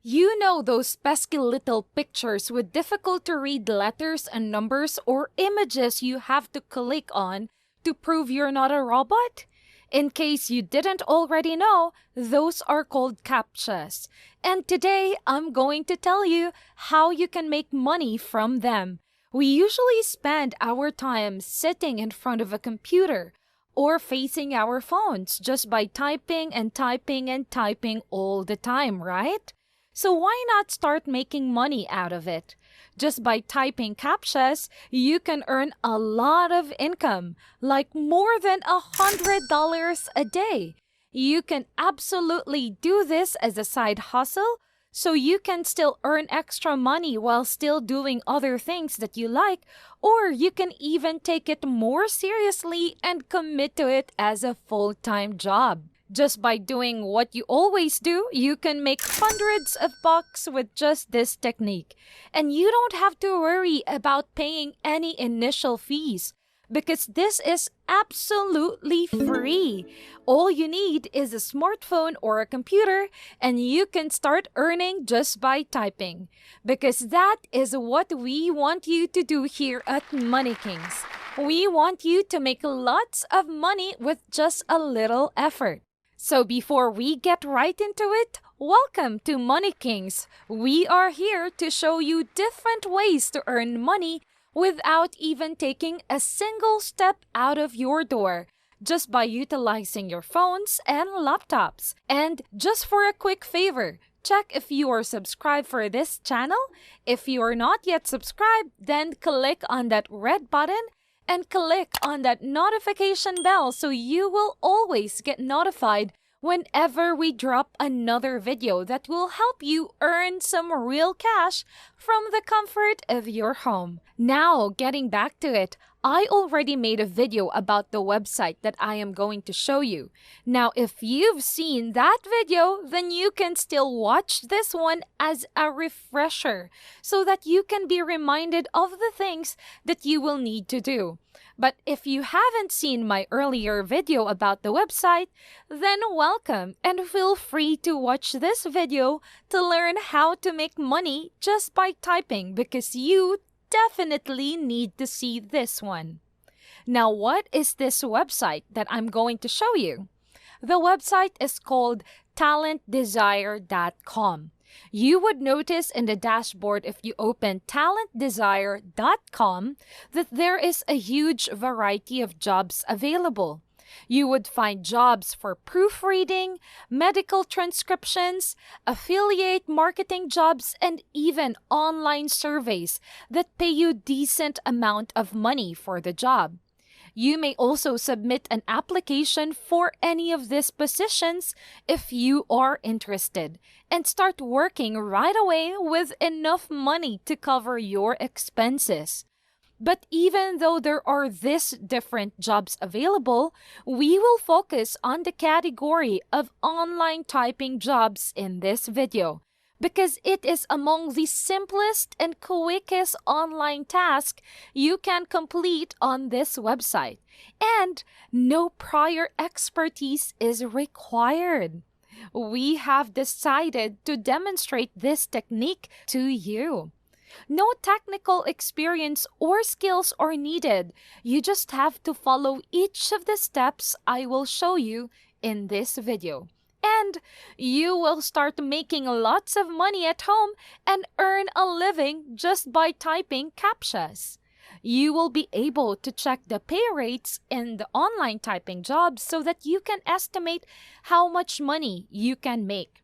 You know those pesky little pictures with difficult to read letters and numbers or images you have to click on to prove you're not a robot? In case you didn't already know, those are called Captchas. And today I'm going to tell you how you can make money from them. We usually spend our time sitting in front of a computer or facing our phones just by typing and typing and typing all the time, right? So why not start making money out of it? Just by typing captchas, you can earn a lot of income, like more than $100 a day. You can absolutely do this as a side hustle, so you can still earn extra money while still doing other things that you like, or you can even take it more seriously and commit to it as a full-time job. Just by doing what you always do, you can make hundreds of bucks with just this technique. And you don't have to worry about paying any initial fees because this is absolutely free. All you need is a smartphone or a computer and you can start earning just by typing. Because that is what we want you to do here at Money Kings. We want you to make lots of money with just a little effort. So before we get right into it, welcome to Money Kings. We are here to show you different ways to earn money without even taking a single step out of your door, just by utilizing your phones and laptops. And just for a quick favor, check if you are subscribed for this channel. If you are not yet subscribed, then click on that red button and click on that notification bell so you will always get notified whenever we drop another video that will help you earn some real cash from the comfort of your home. Now, getting back to it, I already made a video about the website that I am going to show you. Now, if you've seen that video, then you can still watch this one as a refresher so that you can be reminded of the things that you will need to do. But if you haven't seen my earlier video about the website, then welcome and feel free to watch this video to learn how to make money just by typing because you definitely need to see this one. Now, what is this website that I'm going to show you? The website is called talentdesire.com. You would notice in the dashboard if you open talentdesire.com that there is a huge variety of jobs available. You would find jobs for proofreading, medical transcriptions, affiliate marketing jobs, and even online surveys that pay you decent amount of money for the job. You may also submit an application for any of these positions if you are interested and start working right away with enough money to cover your expenses. But even though there are these different jobs available, we will focus on the category of online typing jobs in this video because it is among the simplest and quickest online task you can complete on this website. And no prior expertise is required. We have decided to demonstrate this technique to you. No technical experience or skills are needed. You just have to follow each of the steps I will show you in this video. And you will start making lots of money at home and earn a living just by typing captchas. You will be able to check the pay rates in the online typing jobs so that you can estimate how much money you can make.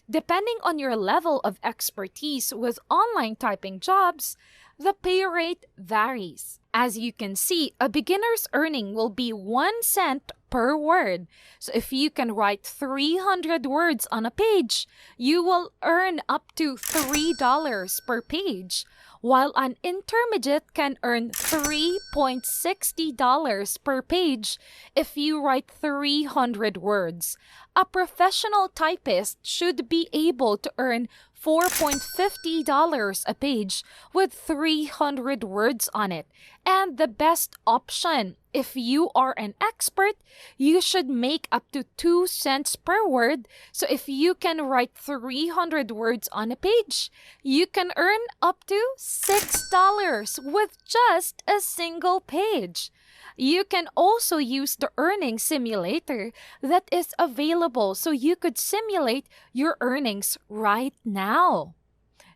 Depending on your level of expertise with online typing jobs, the pay rate varies. As you can see, a beginner's earning will be 1 cent per word. So if you can write 300 words on a page, you will earn up to $3 per page. while an intermediate can earn $3.60 per page if you write 300 words. A professional typist should be able to earn $4.50 a page with 300 words on it. And the best option, if you are an expert, you should make up to 2 cents per word. So if you can write 300 words on a page, you can earn up to $6 with just a single page. You can also use the earning simulator that is available so you could simulate your earnings right now.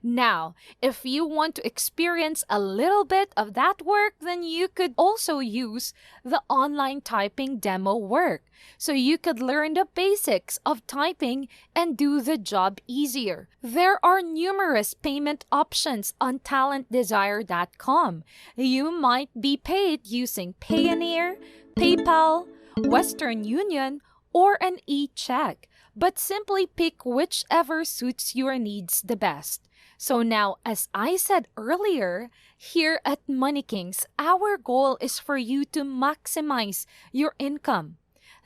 Now, if you want to experience a little bit of that work, then you could also use the online typing demo work. So you could learn the basics of typing and do the job easier. There are numerous payment options on talentdesire.com. You might be paid using Payoneer, PayPal, Western Union, or an e-check, but simply pick whichever suits your needs the best. So now, as I said earlier, here at Money Kings, our goal is for you to maximize your income.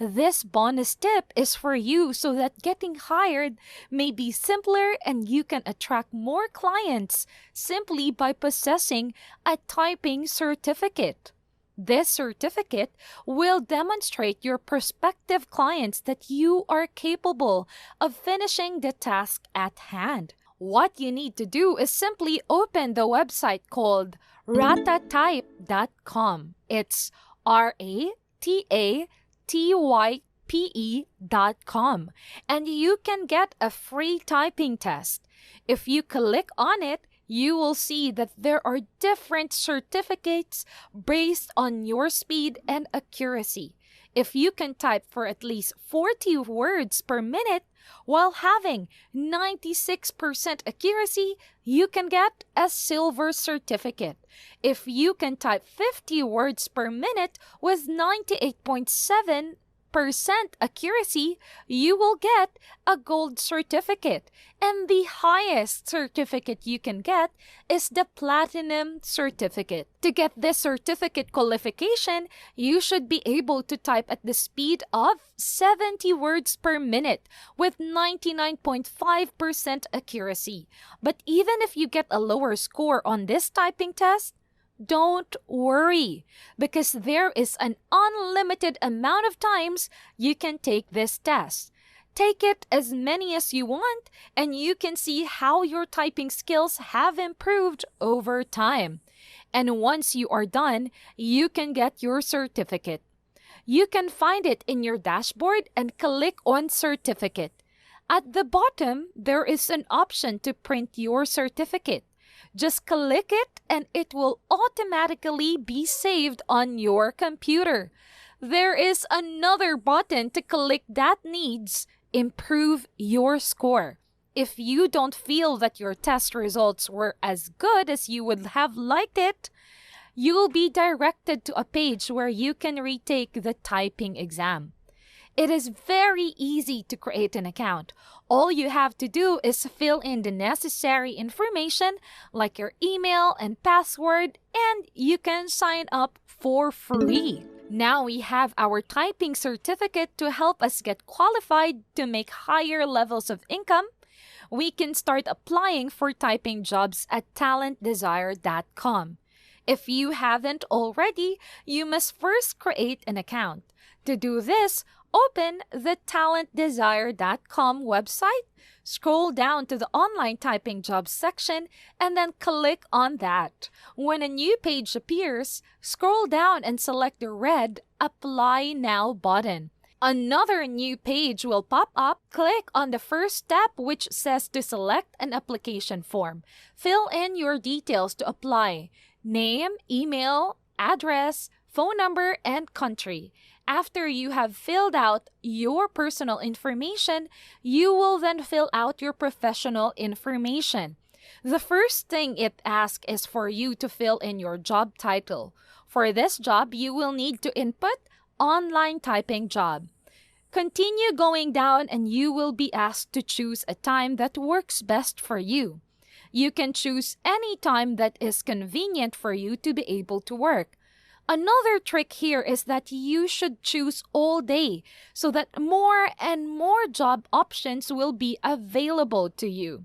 This bonus tip is for you so that getting hired may be simpler and you can attract more clients simply by possessing a typing certificate. This certificate will demonstrate your prospective clients that you are capable of finishing the task at hand. What you need to do is simply open the website called ratatype.com. It's ratatype.com. And you can get a free typing test. If you click on it, you will see that there are different certificates based on your speed and accuracy. If you can type for at least 40 words per minute while having 96% accuracy, you can get a silver certificate. If you can type 50 words per minute with 98.7% accuracy, you will get a gold certificate. And the highest certificate you can get is the platinum certificate. To get this certificate qualification, you should be able to type at the speed of 70 words per minute with 99.5% accuracy. But even if you get a lower score on this typing test, don't worry, because there is an unlimited amount of times you can take this test. Take it as many as you want, and you can see how your typing skills have improved over time. And once you are done, you can get your certificate. You can find it in your dashboard and click on Certificate. At the bottom, there is an option to print your certificate. Just click it and it will automatically be saved on your computer. There is another button to click that needs improve your score. If you don't feel that your test results were as good as you would have liked it, you will be directed to a page where you can retake the typing exam. It is very easy to create an account. All you have to do is fill in the necessary information like your email and password, and you can sign up for free. Now we have our typing certificate to help us get qualified to make higher levels of income. We can start applying for typing jobs at talentdesire.com. If you haven't already, you must first create an account. To do this, open the talentdesire.com website, scroll down to the online typing jobs section, and then click on that. When a new page appears, scroll down and select the red Apply Now button. Another new page will pop up. Click on the first step, which says to select an application form. Fill in your details to apply: name, email, address, phone number, and country. After you have filled out your personal information, you will then fill out your professional information. The first thing it asks is for you to fill in your job title. For this job, you will need to input online typing job. Continue going down and you will be asked to choose a time that works best for you. You can choose any time that is convenient for you to be able to work. Another trick here is that you should choose all day so that more and more job options will be available to you.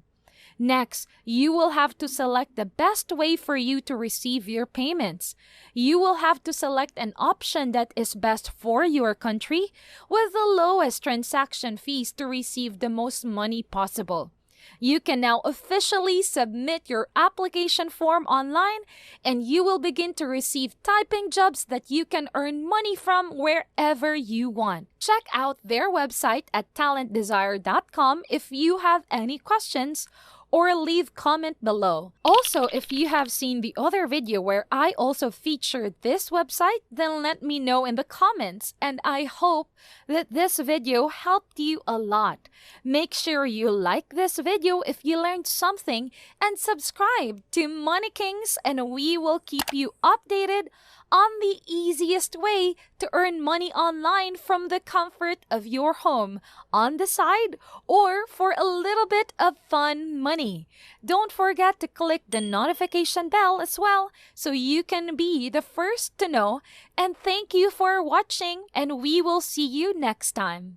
Next, you will have to select the best way for you to receive your payments. You will have to select an option that is best for your country with the lowest transaction fees to receive the most money possible. You can now officially submit your application form online and you will begin to receive typing jobs that you can earn money from wherever you want. Check out their website at talentdesire.com if you have any questions, or leave comment below. Also, if you have seen the other video where I also featured this website, then let me know in the comments, and I hope that this video helped you a lot. Make sure you like this video if you learned something and subscribe to Money Kings, and we will keep you updated on the easiest way to earn money online from the comfort of your home, on the side, or for a little bit of fun money. Don't forget to click the notification bell as well so you can be the first to know. And thank you for watching, and we will see you next time.